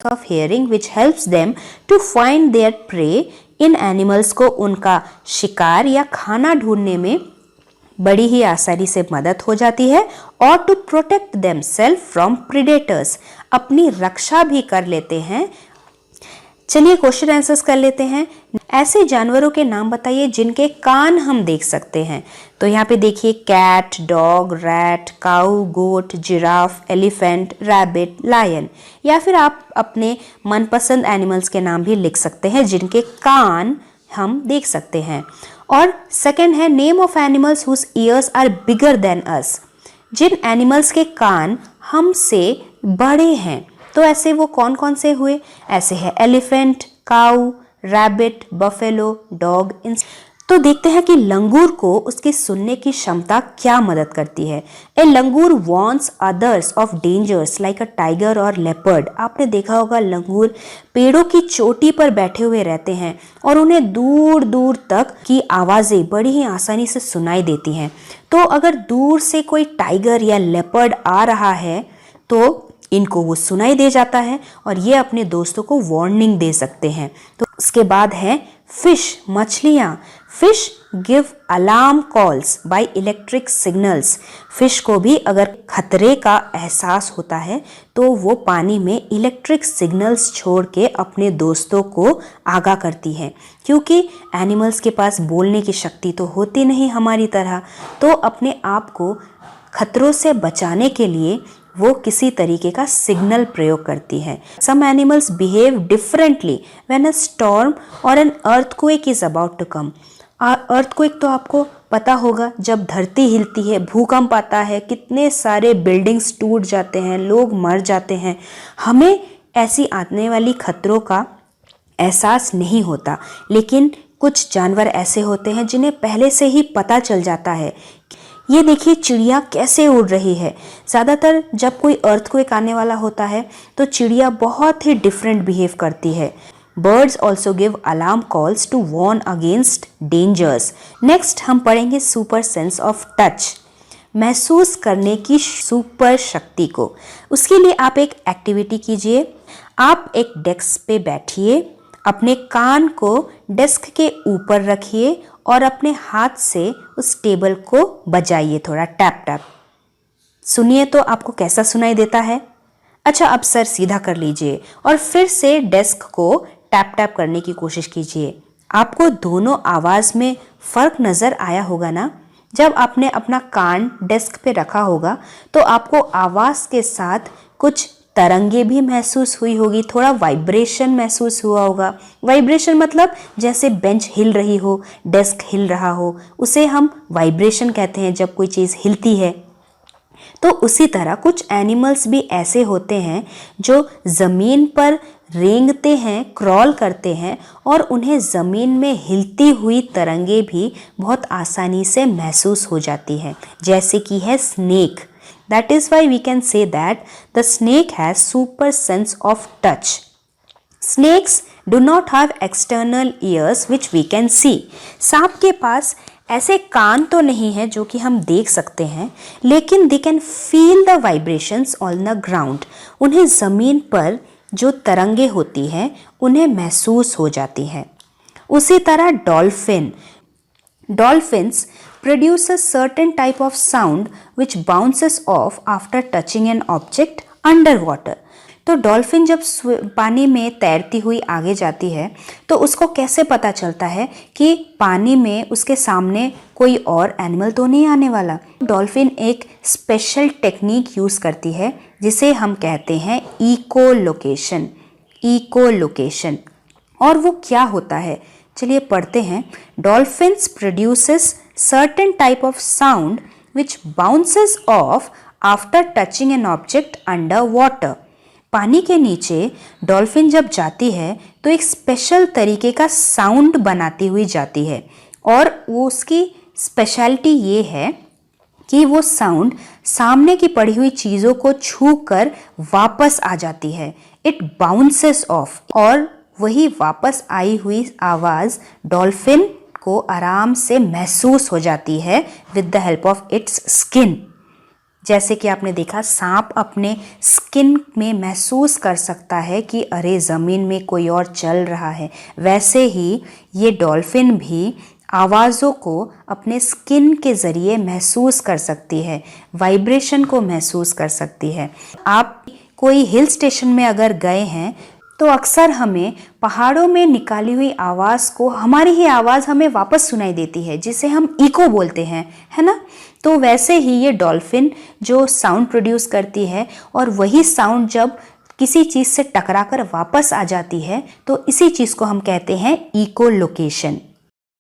of hearing which helps them to find their prey. In animals को उनका शिकार या खाना ढूंढने में बड़ी ही आसानी से मदद हो जाती है और to protect themselves from predators, अपनी रक्षा भी कर लेते हैं। चलिए क्वेश्चन आंसर्स कर लेते हैं। ऐसे जानवरों के नाम बताइए जिनके कान हम देख सकते हैं। तो यहाँ पे देखिए कैट, डॉग, रैट, काऊ, गोट, जिराफ, एलिफेंट, रैबिट, लायन, या फिर आप अपने मनपसंद एनिमल्स के नाम भी लिख सकते हैं जिनके कान हम देख सकते हैं। और सेकंड है name of animals whose ears are bigger than us, जिन एनिमल्स के कान हमसे बड़े हैं। तो ऐसे वो कौन कौन से हुए? ऐसे है एलिफेंट, काऊ, रैबिट, बफेलो, डॉग। तो देखते हैं कि लंगूर को उसकी सुनने की क्षमता क्या मदद करती है। A langur warns others of dangers like a tiger और लेपर्ड। आपने देखा होगा लंगूर पेड़ों की चोटी पर बैठे हुए रहते हैं और उन्हें दूर दूर तक की आवाज़ें बड़ी ही आसानी से सुनाई देती हैं। तो अगर दूर से कोई टाइगर या लेपर्ड आ रहा है तो इनको वो सुनाई दे जाता है और ये अपने दोस्तों को वार्निंग दे सकते हैं। तो उसके बाद है फिश, मछलियाँ। Fish give alarm calls by electric signals. Fish को भी अगर खतरे का एहसास होता है तो वो पानी में इलेक्ट्रिक सिग्नल्स छोड़ के अपने दोस्तों को आगाह करती है, क्योंकि एनिमल्स के पास बोलने की शक्ति तो होती नहीं हमारी तरह। तो अपने आप को खतरों से बचाने के लिए वो किसी तरीके का सिग्नल प्रयोग करती है। Some animals behave differently when a storm और an earthquake is about to come. Earthquake तो आपको पता होगा, जब धरती हिलती है, भूकंप आता है, कितने सारे बिल्डिंग्स टूट जाते हैं, लोग मर जाते हैं। हमें ऐसी आने वाली खतरों का एहसास नहीं होता, लेकिन कुछ जानवर ऐसे होते हैं जिन्हें पहले से ही पता चल जाता है। ये देखिए चिड़िया कैसे उड़ रही है। ज़्यादातर जब कोई अर्थक्वेक आने वाला होता है तो चिड़िया बहुत ही डिफरेंट बिहेव करती है। Birds also give alarm calls to warn against dangers. Next हम पढ़ेंगे सुपर सेंस ऑफ टच, महसूस करने की सुपर शक्ति को। उसके लिए आप एक एक्टिविटी कीजिए। आप एक डेस्क पे बैठिए, अपने कान को डेस्क के ऊपर रखिए और अपने हाथ से उस टेबल को बजाइए, थोड़ा टैप टैप। सुनिए तो आपको कैसा सुनाई देता है। अच्छा, अब सर सीधा कर लीजिए और फिर से डेस्क को टैप टैप करने की कोशिश कीजिए। आपको दोनों आवाज़ में फ़र्क नज़र आया होगा ना? जब आपने अपना कान डेस्क पे रखा होगा तो आपको आवाज़ के साथ कुछ तरंगे भी महसूस हुई होगी, थोड़ा वाइब्रेशन महसूस हुआ होगा। वाइब्रेशन मतलब जैसे बेंच हिल रही हो, डेस्क हिल रहा हो, उसे हम वाइब्रेशन कहते हैं जब कोई चीज़ हिलती है। तो उसी तरह कुछ एनिमल्स भी ऐसे होते हैं जो ज़मीन पर रेंगते हैं, क्रॉल करते हैं और उन्हें ज़मीन में हिलती हुई तरंगे भी बहुत आसानी से महसूस हो जाती हैं, जैसे कि है snake. That is why we can say that the snake has super sense of touch. Snakes do not have external ears which we can see. सांप के पास ऐसे कान तो नहीं है जो कि हम देख सकते हैं, लेकिन they can feel the vibrations on the ground. उन्हें ज़मीन पर जो तरंगे होती हैं उन्हें महसूस हो जाती हैं। उसी तरह Dolphins produce a certain type of sound which bounces off after touching an object underwater. तो डॉल्फिन जब पानी में तैरती हुई आगे जाती है तो उसको कैसे पता चलता है कि पानी में उसके सामने कोई और एनिमल तो नहीं आने वाला? डॉल्फिन एक स्पेशल टेक्निक यूज़ करती है जिसे हम कहते हैं इकोलोकेशन। और वो क्या होता है, चलिए पढ़ते हैं। Dolphins produces certain type of sound which bounces of after touching an object under water. पानी के नीचे डॉल्फिन जब जाती है तो एक स्पेशल तरीके का साउंड बनाती हुई जाती है और वो उसकी स्पेशलिटी ये है कि वो साउंड सामने की पड़ी हुई चीज़ों को छू कर वापस आ जाती है। इट बाउंसेस ऑफ, और वही वापस आई हुई आवाज़ डॉल्फिन को आराम से महसूस हो जाती है with the help of its skin. जैसे कि आपने देखा सांप अपने स्किन में महसूस कर सकता है कि अरे ज़मीन में कोई और चल रहा है, वैसे ही ये डॉल्फिन भी आवाज़ों को अपने स्किन के ज़रिए महसूस कर सकती है, वाइब्रेशन को महसूस कर सकती है। आप कोई हिल स्टेशन में अगर गए हैं तो अक्सर हमें पहाड़ों में निकाली हुई आवाज़ को, हमारी ही आवाज़ हमें वापस सुनाई देती है, जिसे हम इको बोलते हैं, है ना। तो वैसे ही ये डॉल्फिन जो साउंड प्रोड्यूस करती है और वही साउंड जब किसी चीज़ से टकराकर वापस आ जाती है तो इसी चीज़ को हम कहते हैं इको लोकेशन।